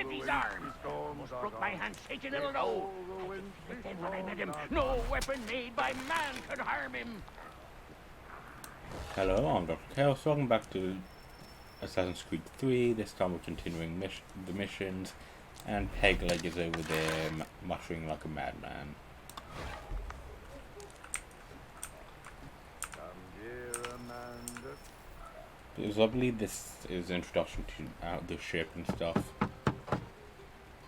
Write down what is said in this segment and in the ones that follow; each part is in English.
smithy's arm. Almost broke my hand shaking it'll know. But then when I met him, no weapon made by man could harm him. Hello, I'm Dr. Chaos. Welcome back to Assassin's Creed 3. This time we're continuing the missions, and Pegleg is over there muttering like a madman. Because I believe this is introduction to the ship and stuff.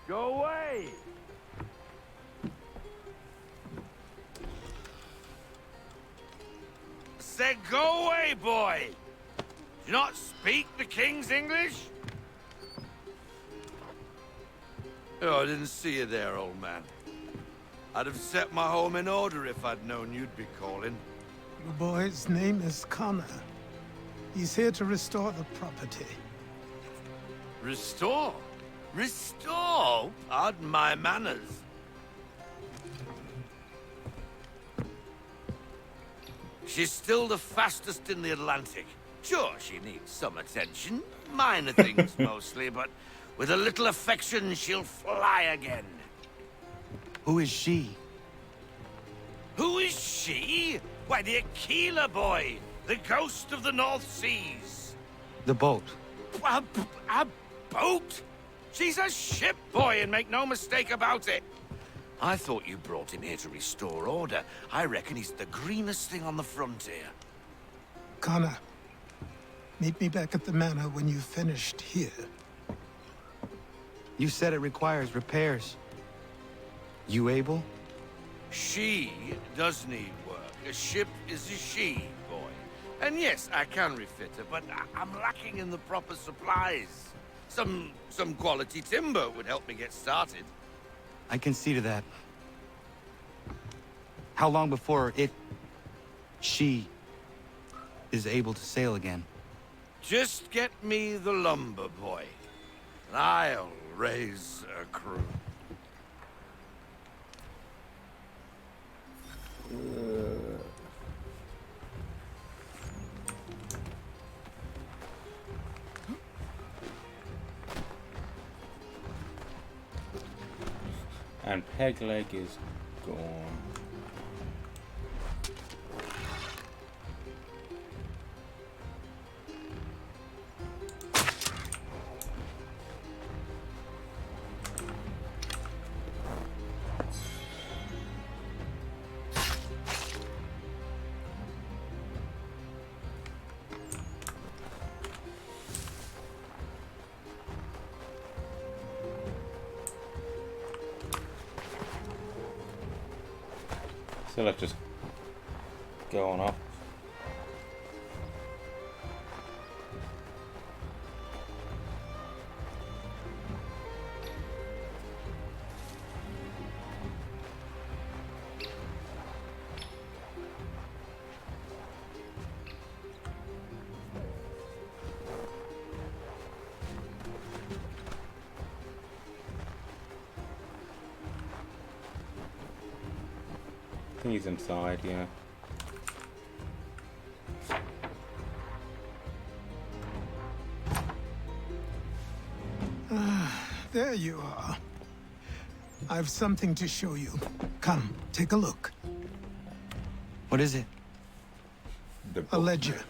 Go away! Said go away, boy! Do you not speak the King's English? Oh, I didn't see you there, old man. I'd have set my home in order if I'd known you'd be calling. The boy's name is Connor. He's here to restore the property. Restore? Restore? Pardon my manners. She's still the fastest in the Atlantic. Sure, she needs some attention. Minor things mostly, but with a little affection, she'll fly again. Who is she? Who is she? Why, the Aquila boy, the ghost of the North Seas. The boat. A boat? She's a ship, boy, and make no mistake about it. I thought you brought him here to restore order. I reckon he's the greenest thing on the frontier. Connor, meet me back at the manor when you've finished here. You said it requires repairs. You able? She does need work. A ship is a she, boy. And yes, I can refit her, but I'm lacking in the proper supplies. Some quality timber would help me get started. I can see to that. How long before she is able to sail again? Just get me the lumber, boy, and I'll raise a crew. And Pegleg is gone. So let's just go on up. He's inside, yeah. There you are. I've something to show you. Come, take a look. What is it? A ledger.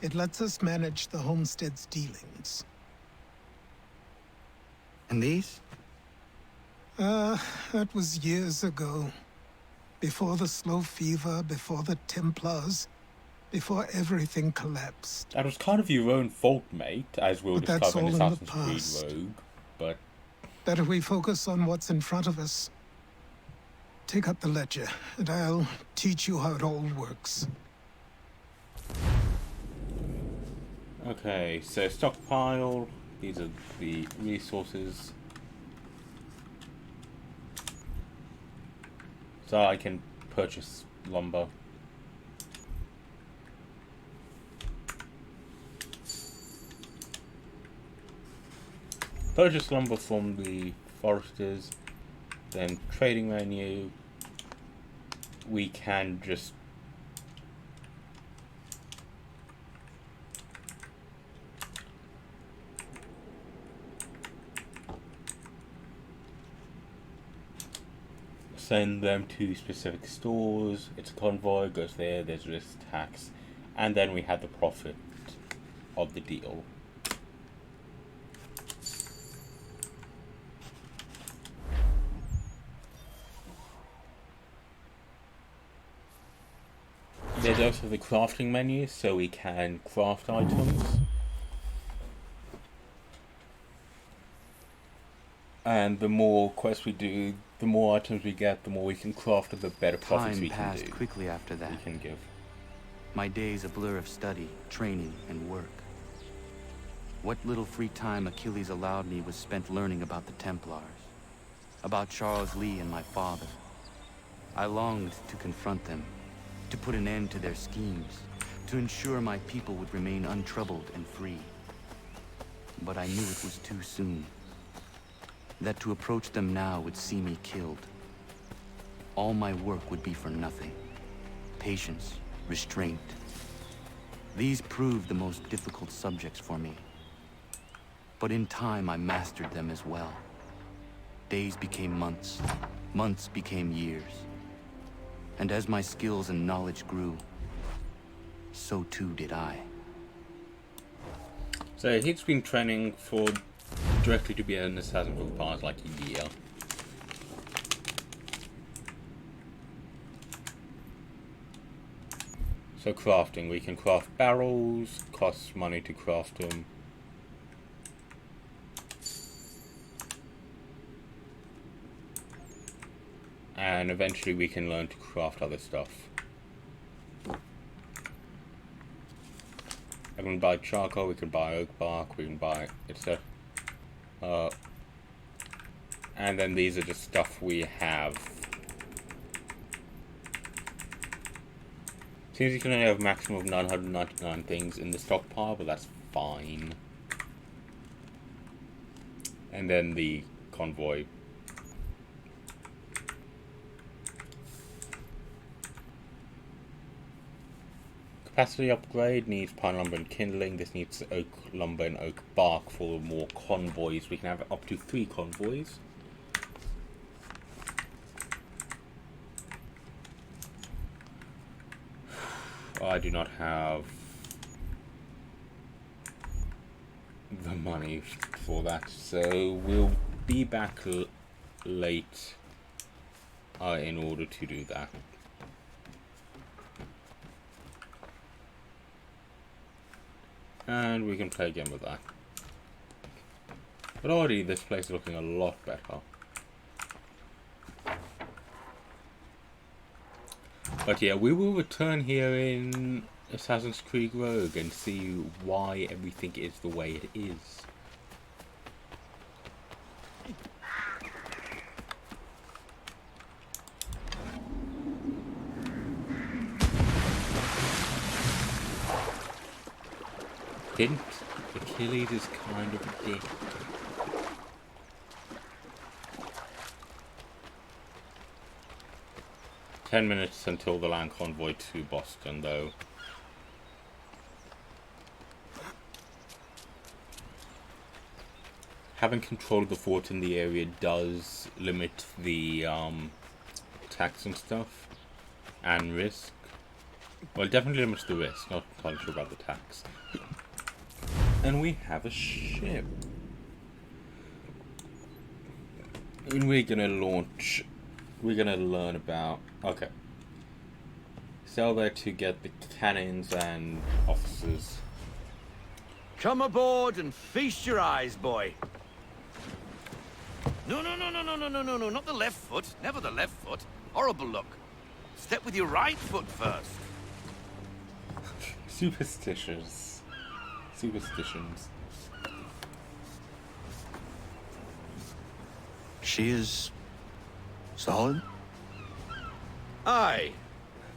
It lets us manage the homestead's dealings. And these? That was years ago. Before the slow fever, before the Templars, before everything collapsed. That was kind of your own fault, mate, as we'll But that's discover in all in the Assassin's Creed past. Rogue, but... Better we focus on what's in front of us. Take up the ledger, and I'll teach you how it all works. Okay, so stockpile, these are the resources. So I can purchase lumber. Purchase lumber from the foresters, then trading menu. We can just send them to specific stores. It's a convoy, goes there, there's risk tax, and then we have the profit of the deal. There's also the crafting menu, so we can craft items. And the more quests we do, the more items we get, the more we can craft, the better profits Time we can passed do. quickly after that. We can give. My days a blur of study, training, and work. What little free time Achilles allowed me was spent learning about the Templars, about Charles Lee and my father. I longed to confront them, to put an end to their schemes, to ensure my people would remain untroubled and free. But I knew it was too soon. That to approach them now would see me killed. All my work would be for nothing. Patience, restraint. These proved the most difficult subjects for me. But in time, I mastered them as well. Days became months. Months became years. And as my skills and knowledge grew, so too did I. So he's been training for directly to be an assassin for the past like a year. So crafting, we can craft barrels, costs money to craft them. And eventually we can learn to craft other stuff. I can buy charcoal, we can buy oak bark, we can buy etc. And then these are just stuff we have. Seems you can only have a maximum of 999 things in the stockpile, but that's fine. And then the convoy. Capacity upgrade needs pine lumber and kindling. This needs oak lumber and oak bark for more convoys. We can have up to 3 convoys. I do not have the money for that, so we'll be back late in order to do that. And we can play again with that. But already this place is looking a lot better. But yeah, we will return here in Assassin's Creed Rogue and see why everything is the way it is. Hint, Achilles is kind of a dick. "10 minutes until the land convoy to Boston, though." Having control of the fort in the area does limit the tax and stuff, and risk. Well, it definitely limits the risk, not entirely sure about the tax. And we have a ship. And we're gonna launch. We're gonna learn about. Okay. Sail there to get the cannons and officers. Come aboard and feast your eyes, boy. No, not the left foot. Never the left foot. Horrible look. Step with your right foot first. Superstitions. She is solid? Aye.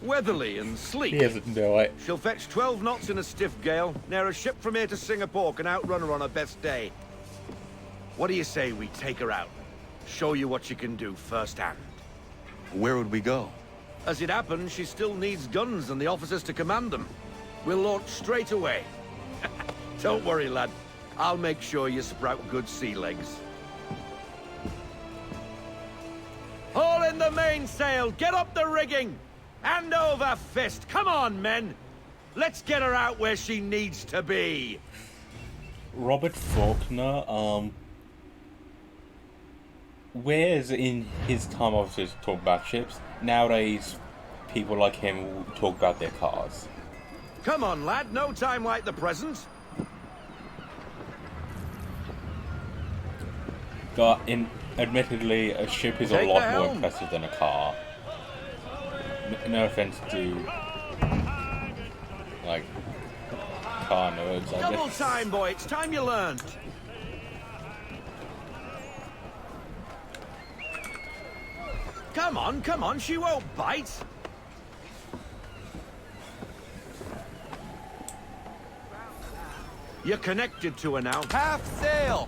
Weatherly and sleek. He doesn't know it. She'll fetch 12 knots in a stiff gale. Ne'er a ship from here to Singapore can outrun her on her best day. What do you say we take her out? Show you what she can do firsthand. Where would we go? As it happens, she still needs guns and the officers to command them. We'll launch straight away. Don't worry, lad. I'll make sure you sprout good sea legs. Haul it in the mainsail! Get up the rigging! Hand over fist! Come on, men! Let's get her out where she needs to be! Robert Faulkner, whereas in his time obviously to talk about ships, nowadays people like him will talk about their cars. Come on, lad, no time like the present. But admittedly, a ship is Take a lot the more helm. impressive than a car. No offense to, like, car nerds, I Double guess. time, boy, it's time you learned. Come on, she won't bite. You're connected to her now. Half sail!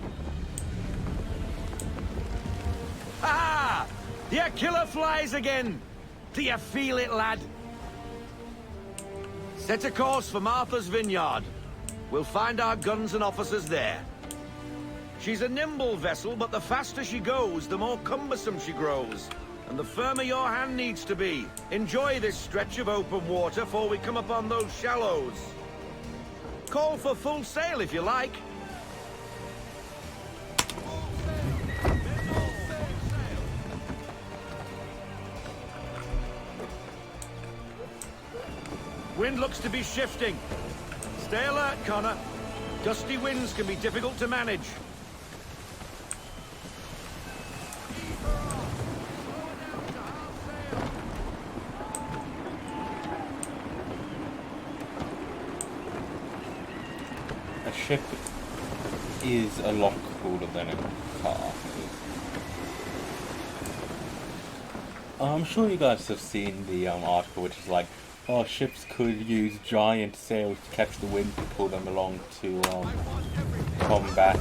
Ah! The Aquila flies again! Do you feel it, lad? Set a course for Martha's Vineyard. We'll find our guns and officers there. She's a nimble vessel, but the faster she goes, the more cumbersome she grows. And the firmer your hand needs to be. Enjoy this stretch of open water before we come upon those shallows. Call for full sail if you like. Wind looks to be shifting. Stay alert, Connor. Gusty winds can be difficult to manage. A ship is a lot cooler than a car. I'm sure you guys have seen the article which is like, oh, ships could use giant sails to catch the wind to pull them along to combat.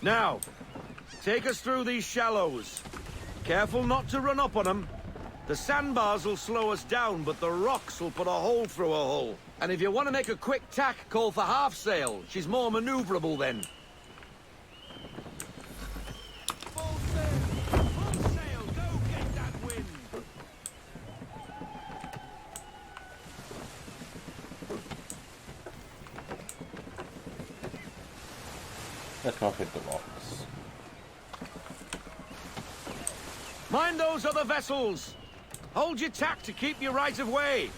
Now, take us through these shallows. Careful not to run up on them. The sandbars will slow us down, but the rocks will put a hole through a hull. And if you want to make a quick tack, call for half sail. She's more maneuverable then. Full sail, go get that wind. Let's not hit the rocks. Mind those other vessels. Hold your tack to keep your right of way.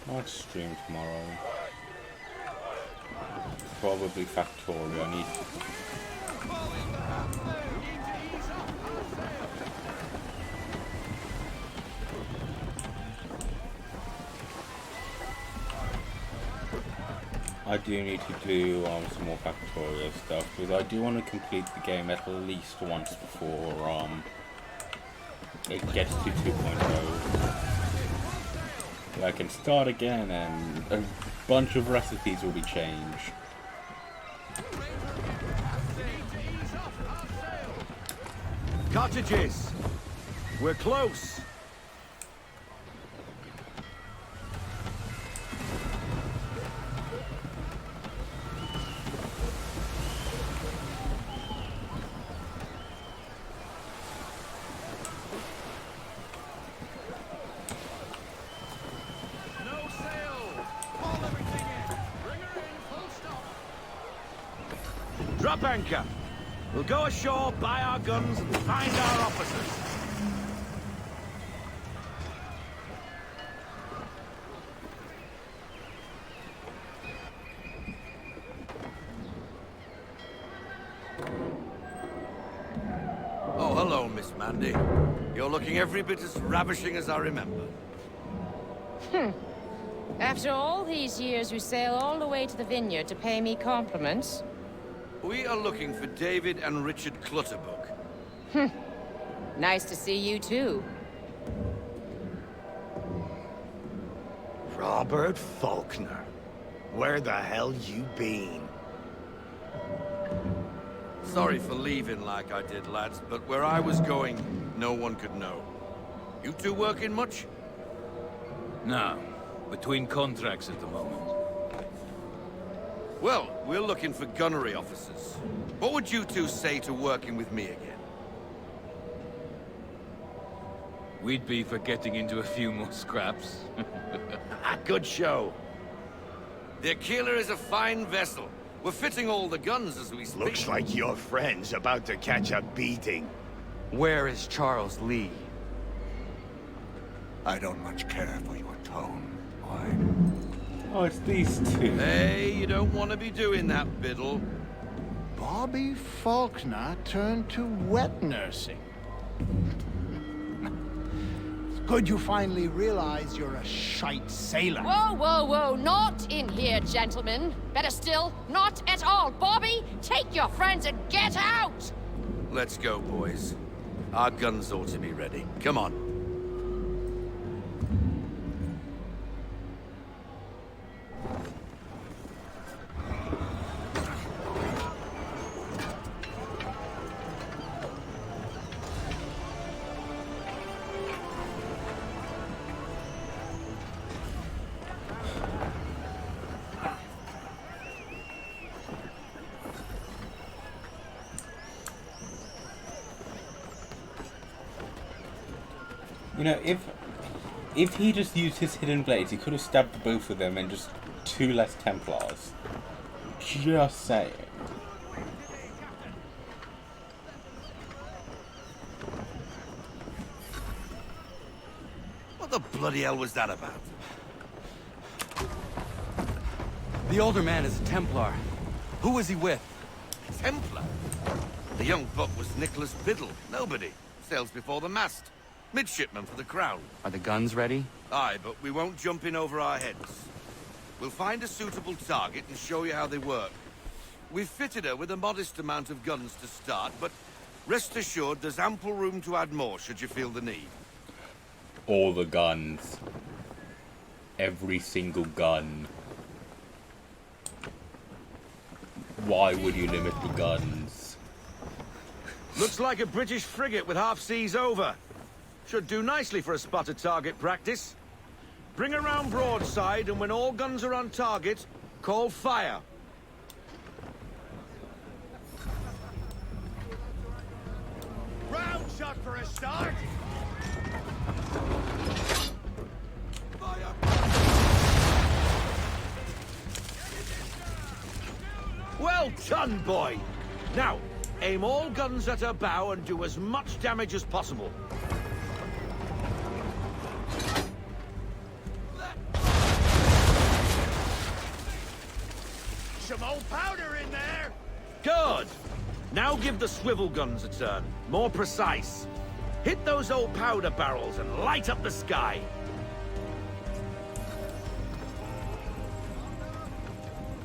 I'll stream tomorrow. Probably Factorio. I need I do need to do some more Factorio stuff because I do want to complete the game at least once before it gets to 2.0. I can start again and a bunch of recipes will be changed. Cottages. We're close. Drop anchor. We'll go ashore, buy our guns, and find our officers. Oh, hello, Miss Mandy. You're looking every bit as ravishing as I remember. After all these years, you sail all the way to the vineyard to pay me compliments? We are looking for David and Richard Clutterbuck. Nice to see you too. Robert Faulkner. Where the hell you been? Sorry for leaving like I did, lads, but where I was going, no one could know. You two working much? No. Between contracts at the moment. Well, we're looking for gunnery officers. What would you two say to working with me again? We'd be for getting into a few more scraps. Good show. The Aquila is a fine vessel. We're fitting all the guns as we speak. Looks like your friend's about to catch a beating. Where is Charles Lee? I don't much care for your tone. Why? Oh, it's these two. Hey, you don't want to be doing that, Biddle. Bobby Faulkner turned to wet nursing. It's good you finally realize you're a shite sailor. Whoa, whoa, whoa, not in here, gentlemen. Better still, not at all. Bobby, take your friends and get out! Let's go, boys. Our guns ought to be ready. Come on. You know, if he just used his hidden blades, he could have stabbed both of them and just 2 less Templars. Just saying. What the bloody hell was that about? The older man is a Templar. Who was he with? Templar? The young buck was Nicholas Biddle. Nobody. Sails before the mast. Midshipman for the Crown. Are the guns ready? Aye, but we won't jump in over our heads. We'll find a suitable target and show you how they work. We've fitted her with a modest amount of guns to start, but rest assured there's ample room to add more should you feel the need. All the guns. Every single gun. Why would you limit the guns? Looks like a British frigate with half seas over. Should do nicely for a spotted target practice. Bring around broadside, and when all guns are on target, call fire. Round shot for a start. Well done, boy. Now, aim all guns at her bow and do as much damage as possible. Some old powder in there. Good. Now give the swivel guns a turn. More precise. Hit those old powder barrels and light up the sky.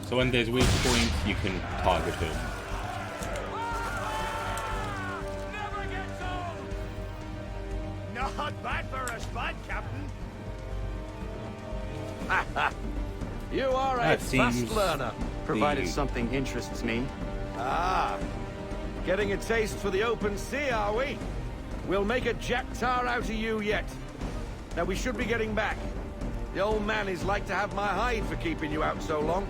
So when there's weak points, you can target him. Not bad for a spot, Captain. You are a That fast seems learner. Provided something interests me. Ah, getting a taste for the open sea, are we? We'll make a jack tar out of you yet. Now we should be getting back. The old man is like to have my hide for keeping you out so long.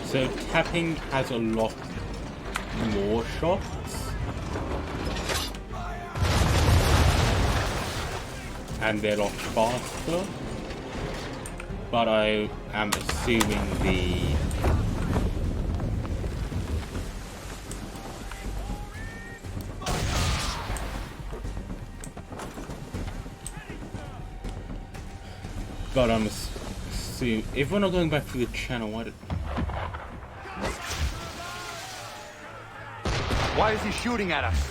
So tapping has a lot more shots. And they're a lot faster. But I am assuming the assuming if we're not going back to the channel, Why is he shooting at us?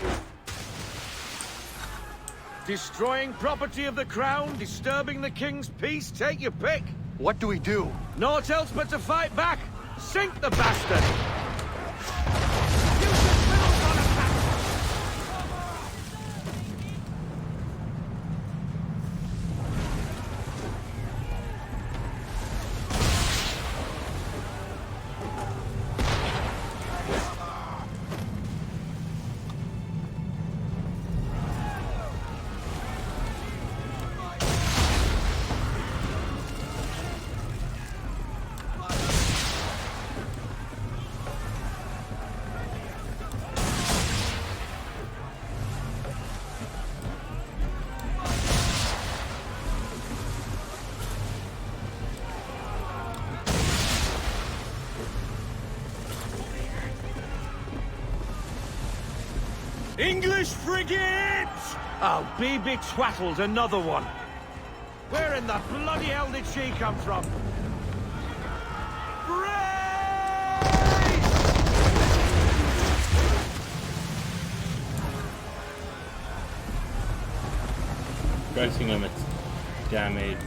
Destroying property of the crown, disturbing the king's peace, take your pick. What do we do? Naught else but to fight back. Sink the bastard! English frigate! Oh, BB Twattle's another one. Where in the bloody hell did she come from? Bracing limits damage.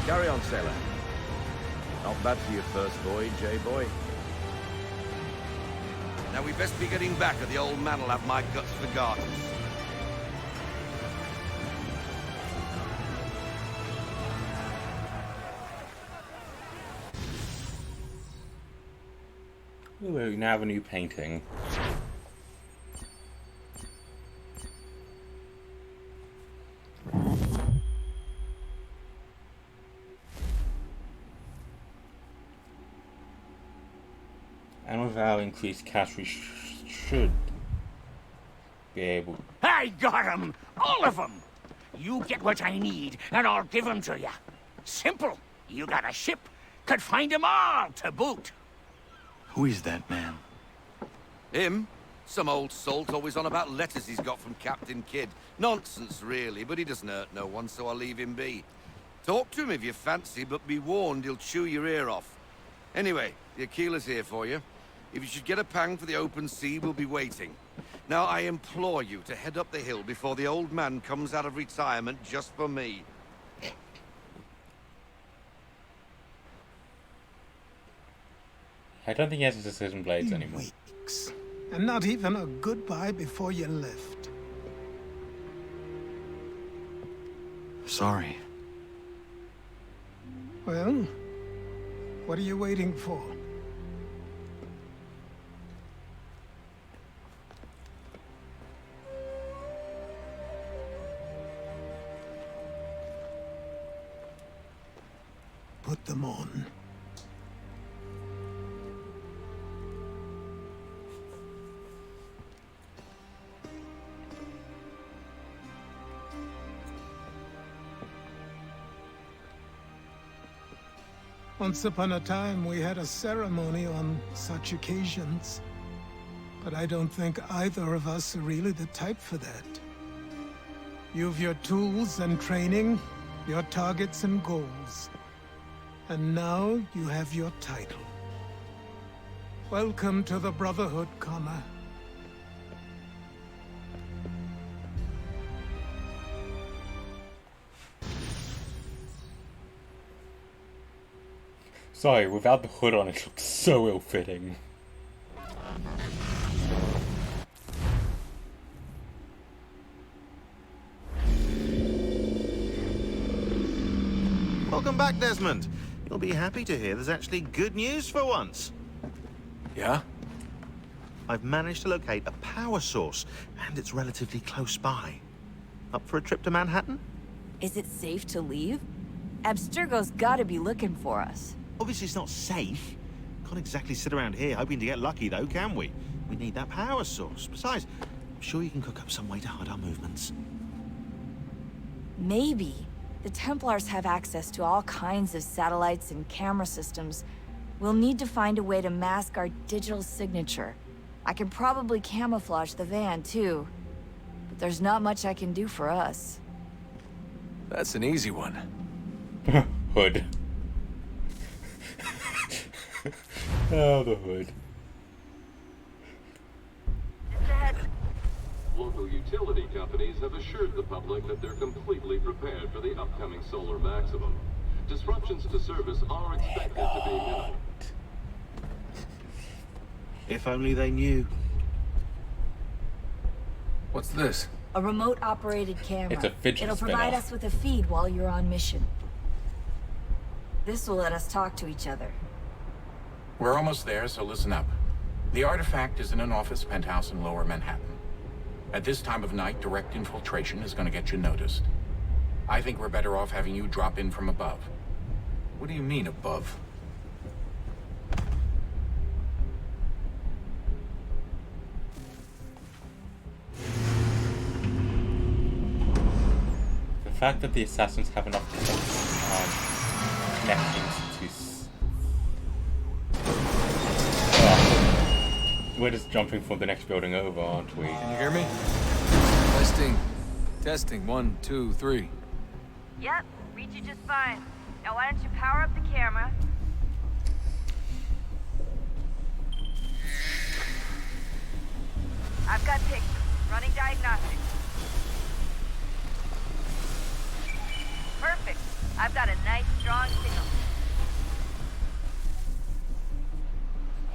Carry on, sailor. Not bad for your first voyage, eh, boy? Now we best be getting back, or the old man will have my guts for garters. Ooh, we now have a new painting. of our increased cash, we should be able... I got 'em! All of 'em! You get what I need, and I'll give 'em to you. Simple. You got a ship. Could find 'em all to boot. Who is that man? Him? Some old salt always on about letters he's got from Captain Kidd. Nonsense, really, but he doesn't hurt no one, so I'll leave him be. Talk to him if you fancy, but be warned he'll chew your ear off. Anyway, the Aquila's here for you. If you should get a pang for the open sea, we'll be waiting. Now, I implore you to head up the hill before the old man comes out of retirement just for me. I don't think he has his decision blades anymore. Weeks. And not even a goodbye before you left. Sorry. Well, what are you waiting for? Put them on. Once upon a time, we had a ceremony on such occasions. But I don't think either of us are really the type for that. You've your tools and training, your targets and goals. And now you have your title. Welcome to the Brotherhood, Connor. Sorry, without the hood on, it looks so ill-fitting. Welcome back, Desmond. You'll be happy to hear there's actually good news for once. Yeah? I've managed to locate a power source, and it's relatively close by. Up for a trip to Manhattan? Is it safe to leave? Abstergo's gotta be looking for us. Obviously it's not safe. Can't exactly sit around here hoping to get lucky, though, can we? We need that power source. Besides, I'm sure you can cook up some way to hide our movements. Maybe. The Templars have access to all kinds of satellites and camera systems. We'll need to find a way to mask our digital signature. I can probably camouflage the van, too. But there's not much I can do for us. That's an easy one. Hood. Oh, the hood. Local utility companies have assured the public that they're completely prepared for the upcoming solar maximum. Disruptions to service are expected to be minimal. If only they knew. What's this? A remote-operated camera. It's a fidget It'll spinner. provide us with a feed while you're on mission. This will let us talk to each other. We're almost there, so listen up. The artifact is in an office penthouse in Lower Manhattan. At this time of night, direct infiltration is going to get you noticed. I think we're better off having you drop in from above. What do you mean, above? The fact that the assassins have enough connections to... We're just jumping from the next building over, aren't we? Can you hear me? Testing. Testing. 1, 2, 3. Yep, read you just fine. Now why don't you power up the camera? I've got pictures. Running diagnostics. Perfect. I've got a nice, strong signal.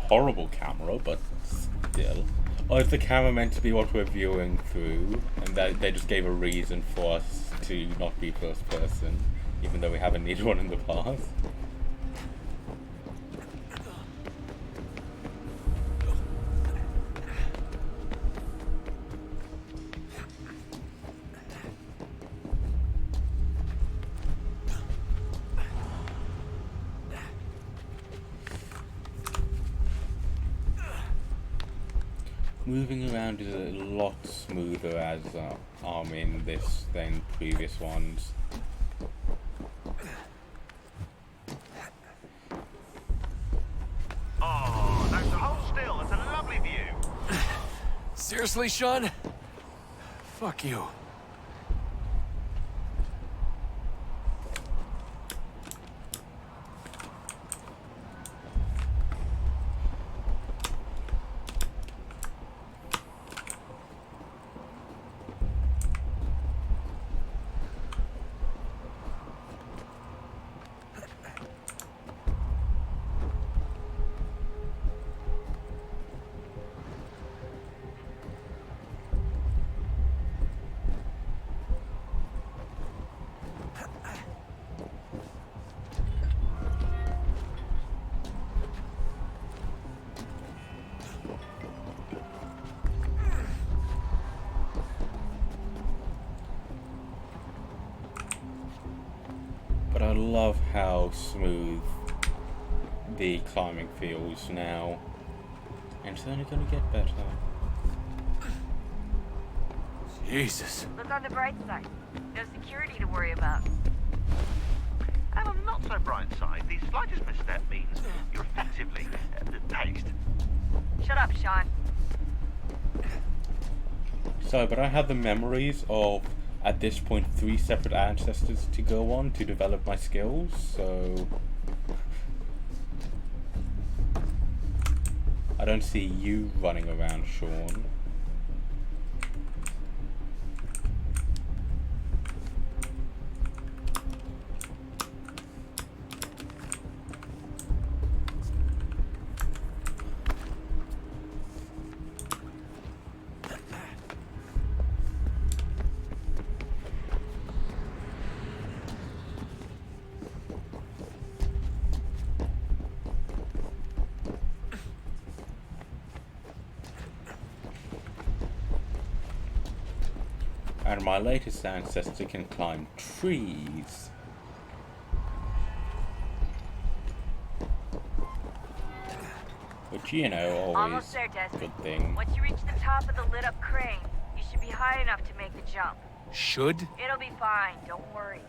Horrible camera, but still. Or is the camera meant to be what we're viewing through, and that they just gave a reason for us to not be first person, even though we haven't needed one in the past? Moving around is a lot smoother as I'm in this than previous ones. Oh, no, so hold still. It's a lovely view. Seriously, Sean? Fuck you. But I love how smooth the climbing feels now, and it's only going to get better. Jesus. Look on the bright side. No security to worry about. And on the not so bright side, the slightest misstep means you're effectively tased. Shut up, Sean. So, but I have the memories of, at this point, 3 separate ancestors to go on to develop my skills, so I don't see you running around, Sean. And my latest ancestor can climb trees. Which, you know, always Almost there, a Desmond. good thing. Once you reach the top of the lit-up crane, you should be high enough to make the jump. Should? It'll be fine, don't worry.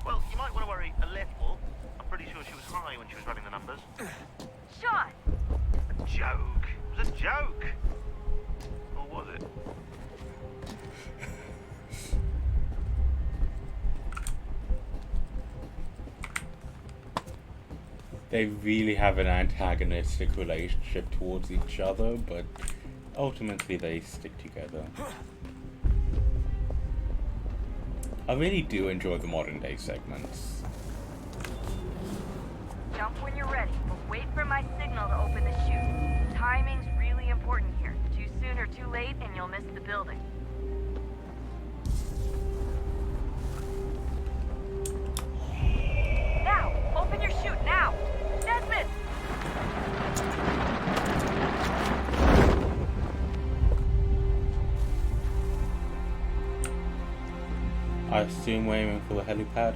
Well, you might want to worry a little. I'm pretty sure she was high when she was running the numbers. Sean! A joke. It was a joke. Or was it? They really have an antagonistic relationship towards each other, but ultimately they stick together. I really do enjoy the modern day segments. Jump when you're ready, but wait for my signal to open the chute. Timing's really important here. Too soon or too late, and you'll miss the building. Now! Open your chute, now! Desmond! I assume we're aiming for the helipad.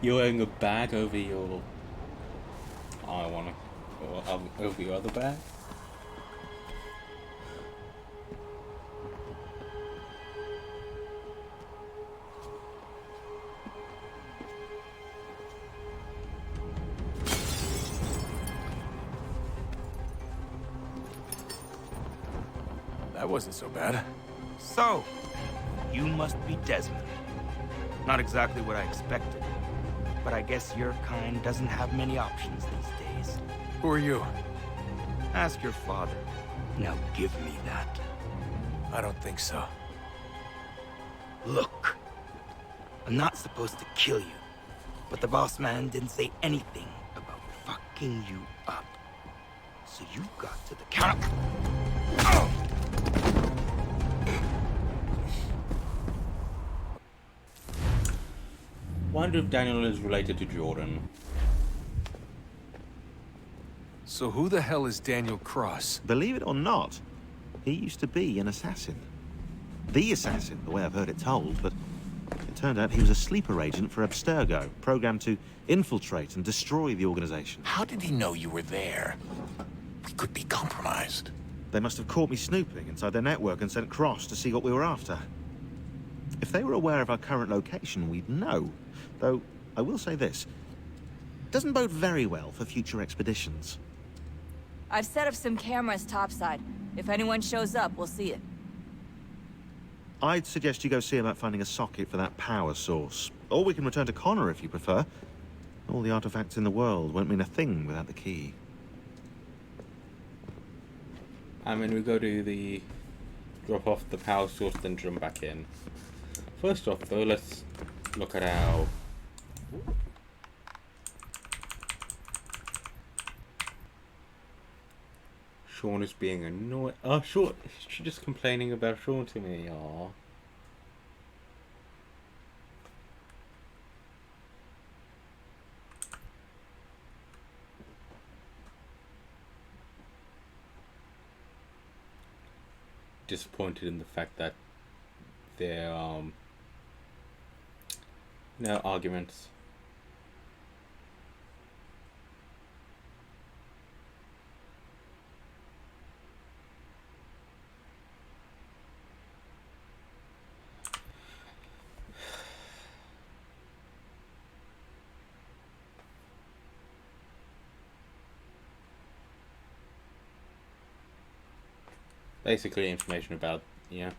You're wearing a bag over your... over your other bag? That wasn't so bad. So, you must be Desmond. Not exactly what I expected, but I guess your kind doesn't have many options these days. Who are you? Ask your father. Now give me that. I don't think so. Look, I'm not supposed to kill you, but the boss man didn't say anything about fucking you up. So you got to the counter. Wonder if Daniel is related to Jordan. So who the hell is Daniel Cross? Believe it or not, he used to be an assassin. The assassin, the way I've heard it told, but it turned out he was a sleeper agent for Abstergo, programmed to infiltrate and destroy the organization. How did he know you were there? We could be compromised. They must have caught me snooping inside their network and sent Cross to see what we were after. If they were aware of our current location, we'd know. Though, I will say this. Doesn't bode very well for future expeditions. I've set up some cameras topside. If anyone shows up, we'll see it. I'd suggest you go see about finding a socket for that power source. Or we can return to Connor if you prefer. All the artifacts in the world won't mean a thing without the key. I mean, we go to the drop off the power source, then jump back in. First off, though, let's look at how Sean is being annoyed. Oh, Sean, she's just complaining about Sean to me. Aww. Disappointed in the fact that there no arguments. Basically information about, yeah.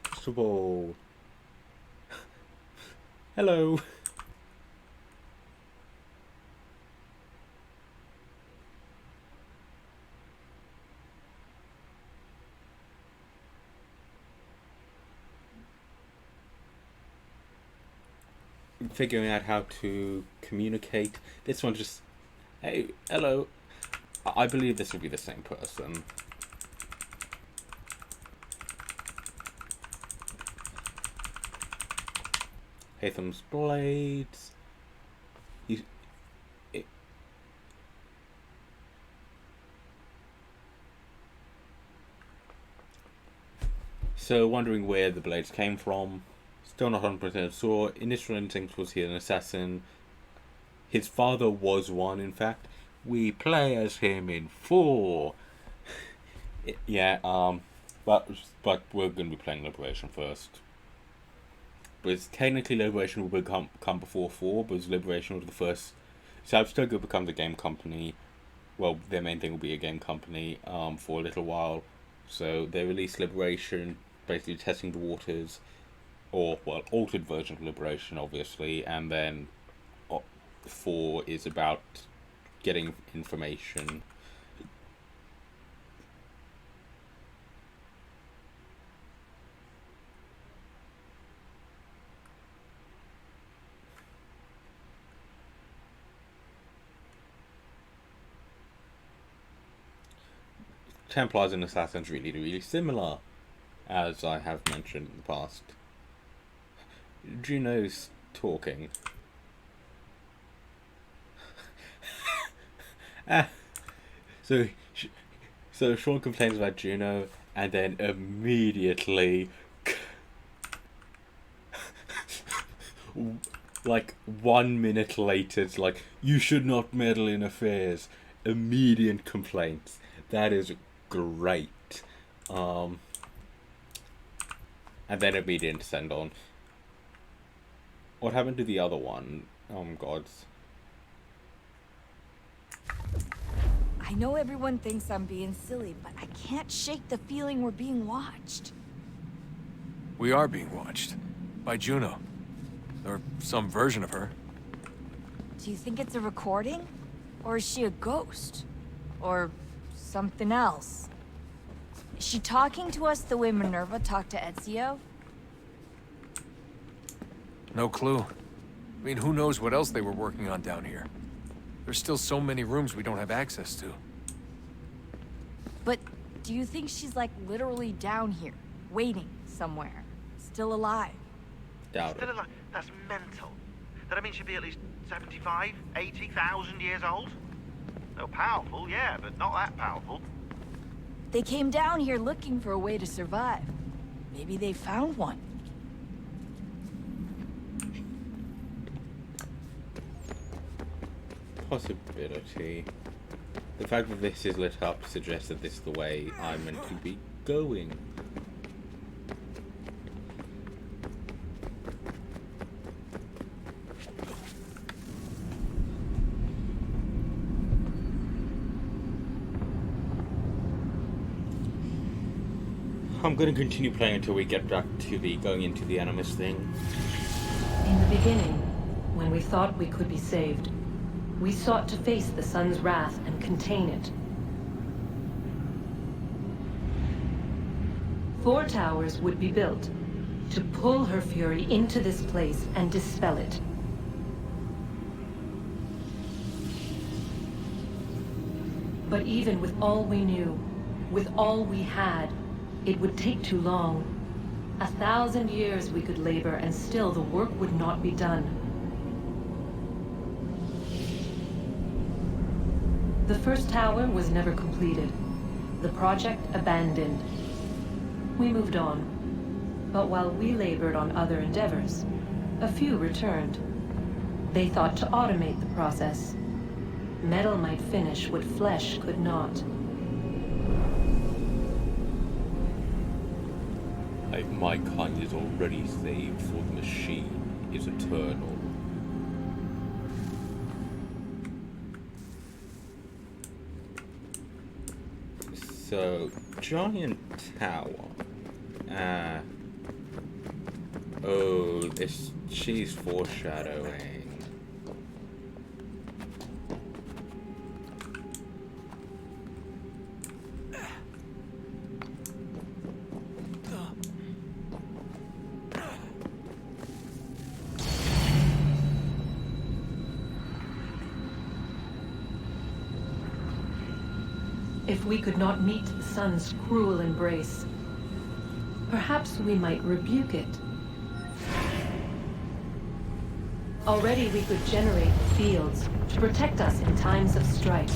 First of all, hello. Figuring out how to communicate. This one just, hey, hello. I believe this will be the same person. Hatham's blades. So wondering where the blades came from. Still not 100% sure. Initial instinct was he's an assassin. His father was one, in fact. We play as him in 4. Yeah, but we're going to be playing Liberation first. But technically Liberation will come before 4, but Liberation was the first. So Abstergo becomes a game company. Well, their main thing will be a game company for a little while. So they release Liberation, basically testing the waters. Or, well, altered version of Liberation, obviously, and then 4 is about getting information. Templars and Assassins really similar, as I have mentioned in the past. Juno's talking. So Sean complains about Juno, and then immediately, like 1 minute later, it's like, you should not meddle in affairs. Immediate complaints. That is great. And then immediate send on. What happened to the other one? Oh, gods. I know everyone thinks I'm being silly, but I can't shake the feeling we're being watched. We are being watched. By Juno. Or some version of her. Do you think it's a recording? Or is she a ghost? Or something else? Is she talking to us the way Minerva talked to Ezio? No clue. I mean, who knows what else they were working on down here? There's still so many rooms we don't have access to. But do you think she's like literally down here, waiting somewhere, still alive? Doubt Still it. alive? That's mental. That means she'd be at least 75, 80,000 years old? Oh, powerful, yeah, but not that powerful. They came down here looking for a way to survive. Maybe they found one. Possibility. The fact that this is lit up suggests that this is the way I'm meant to be going. I'm going to continue playing until we get back to the going into the Animus thing. In the beginning, when we thought we could be saved, we sought to face the sun's wrath and contain it. 4 towers would be built to pull her fury into this place and dispel it. But even with all we knew, with all we had, it would take too long. 1,000 years we could labor and still the work would not be done. The first tower was never completed. The project abandoned. We moved on. But while we labored on other endeavors, a few returned. They thought to automate the process. Metal might finish what flesh could not. My kind is already saved, for the machine is eternal. So, giant tower. Oh, she's foreshadowing. If we could not meet the sun's cruel embrace, perhaps we might rebuke it. Already we could generate fields to protect us in times of strife.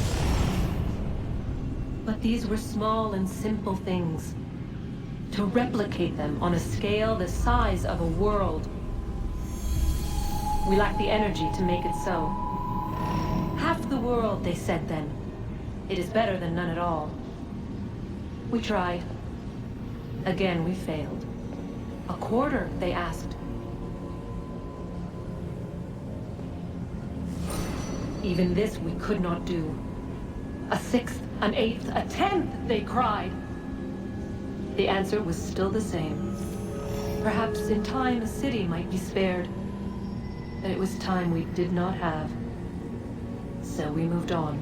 But these were small and simple things. To replicate them on a scale the size of a world, we lack the energy to make it so. Half the world, they said then. It is better than none at all. We tried. Again, we failed. A quarter, they asked. Even this we could not do. A 1/6, an 1/8, a 1/10, they cried. The answer was still the same. Perhaps in time a city might be spared. But it was time we did not have. So we moved on.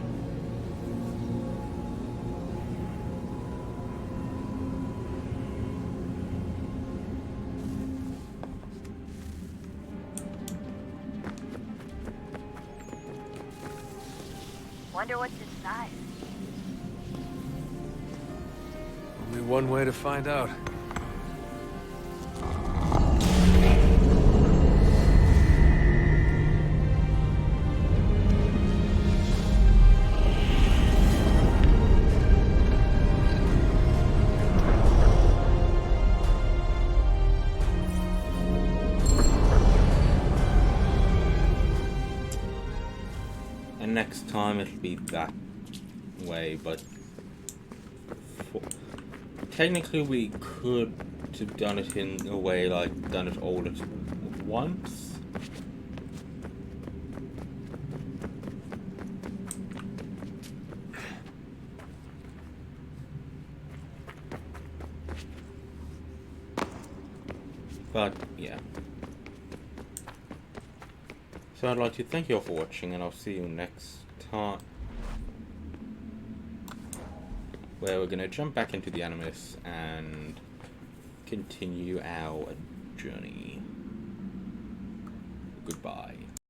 Wonder what's inside. Only one way to find out. Next time it'll be that way, but technically we could have done it in a way like done it all at once. But yeah. So I'd like to thank you all for watching, and I'll see you next time, where we're going to jump back into the Animus and continue our journey. Goodbye.